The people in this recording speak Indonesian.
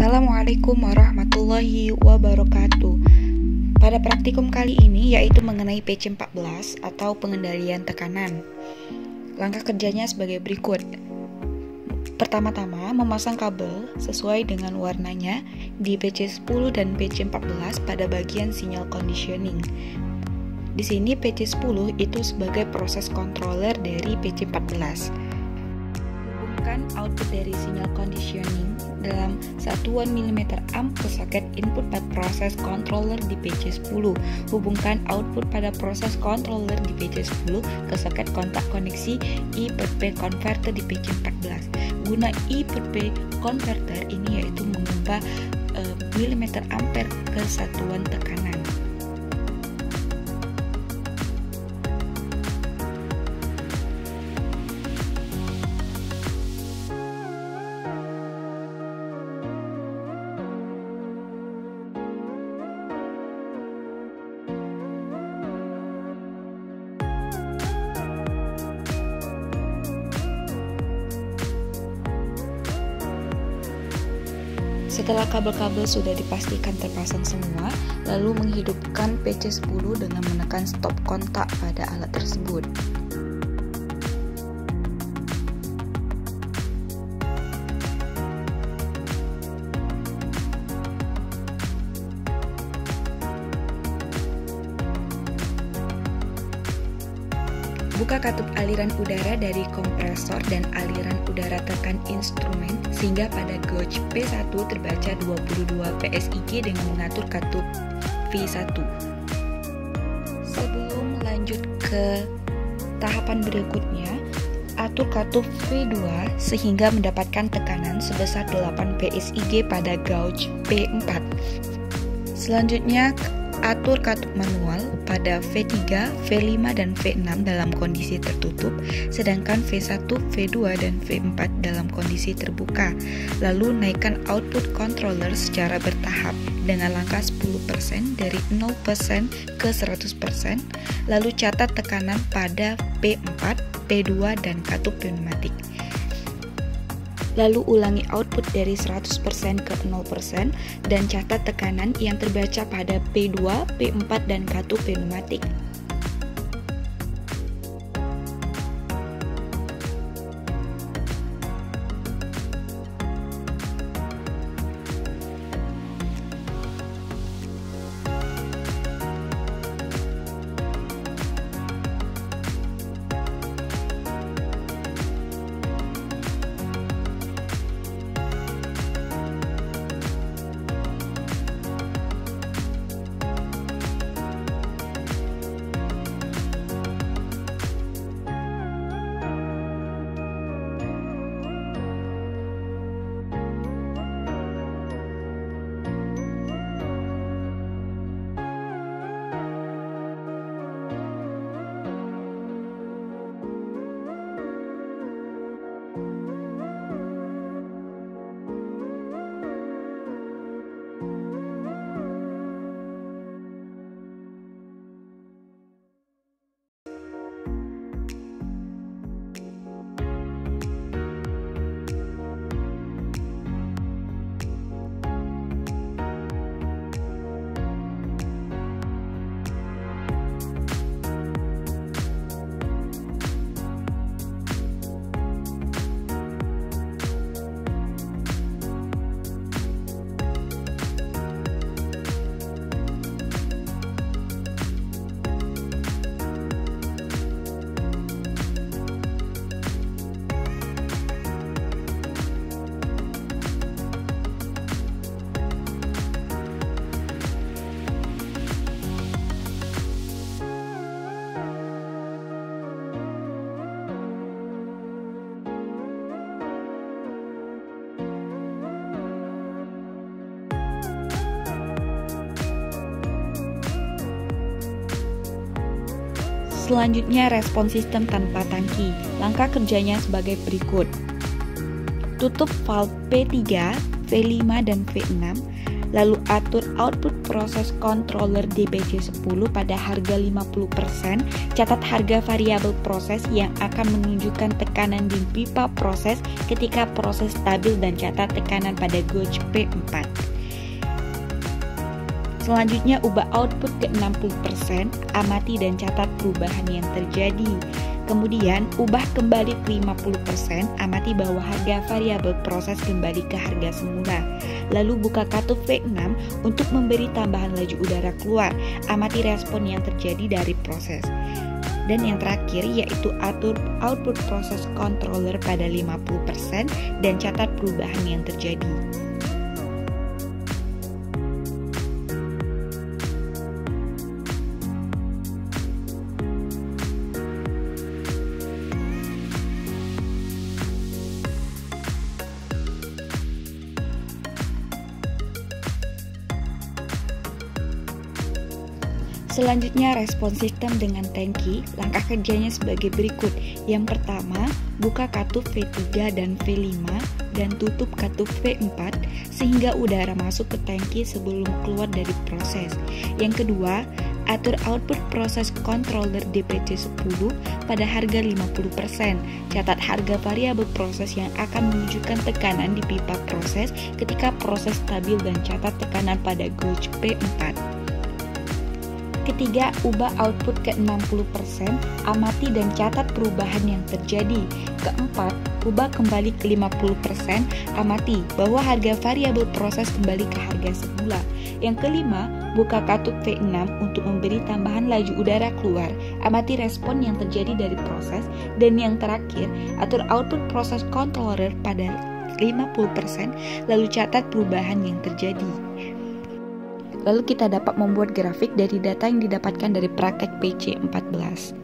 Assalamualaikum warahmatullahi wabarakatuh. Pada praktikum kali ini yaitu mengenai PC14 atau pengendalian tekanan. Langkah kerjanya sebagai berikut. Pertama-tama, memasang kabel sesuai dengan warnanya di PC10 dan PC14 pada bagian sinyal conditioning. Di sini PC10 itu sebagai proses controller dari PC14. Hubungkan output dari sinyal conditioning dalam satuan mm amp ke soket input pada proses controller di PC10. Hubungkan output pada proses controller di PC10 ke soket kontak koneksi I/P converter di PC14. Guna I/P converter ini yaitu mengubah mm ampere ke satuan tekanan. Setelah kabel-kabel sudah dipastikan terpasang semua, lalu menghidupkan PC10 dengan menekan stop kontak pada alat tersebut. Buka katup aliran udara dari kompresor dan aliran udara tekan instrumen sehingga pada gauge P1 terbaca 22 PSIG dengan mengatur katup V1. Sebelum lanjut ke tahapan berikutnya, atur katup V2 sehingga mendapatkan tekanan sebesar 8 PSIG pada gauge P4. Selanjutnya, atur katup manual pada V3, V5, dan V6 dalam kondisi tertutup, sedangkan V1, V2, dan V4 dalam kondisi terbuka. Lalu naikkan output controller secara bertahap dengan langkah 10% dari 0% ke 100%, lalu catat tekanan pada P4, P2, dan katup pneumatik. Lalu ulangi output dari 100% ke 0% dan catat tekanan yang terbaca pada P2, P4, dan katup pneumatik. Selanjutnya, respon sistem tanpa tangki. Langkah kerjanya sebagai berikut. Tutup valve P3, V5, dan V6 Lalu atur output proses controller di PC10 pada harga 50%, catat harga variabel proses yang akan menunjukkan tekanan di pipa proses ketika proses stabil dan catat tekanan pada gauge P4. Selanjutnya ubah output ke 60%, amati dan catat perubahan yang terjadi. Kemudian ubah kembali ke 50%, amati bahwa harga variabel proses kembali ke harga semula. Lalu buka katup V6 untuk memberi tambahan laju udara keluar, amati respon yang terjadi dari proses. Dan yang terakhir yaitu atur output proses controller pada 50% dan catat perubahan yang terjadi. Selanjutnya respon sistem dengan tangki. Langkah kerjanya sebagai berikut. Yang pertama, buka katup V3 dan V5 dan tutup katup V4 sehingga udara masuk ke tangki sebelum keluar dari proses. Yang kedua, atur output proses controller di PC10 pada harga 50%. Catat harga variabel proses yang akan menunjukkan tekanan di pipa proses ketika proses stabil dan catat tekanan pada gauge P4. Ketiga, ubah output ke 60%, amati dan catat perubahan yang terjadi. Keempat, ubah kembali ke 50%, amati bahwa harga variabel proses kembali ke harga semula. Yang kelima, buka katup V6 untuk memberi tambahan laju udara keluar, amati respon yang terjadi dari proses. Dan yang terakhir, atur output proses controller pada 50%, lalu catat perubahan yang terjadi. Lalu kita dapat membuat grafik dari data yang didapatkan dari praktek PC14.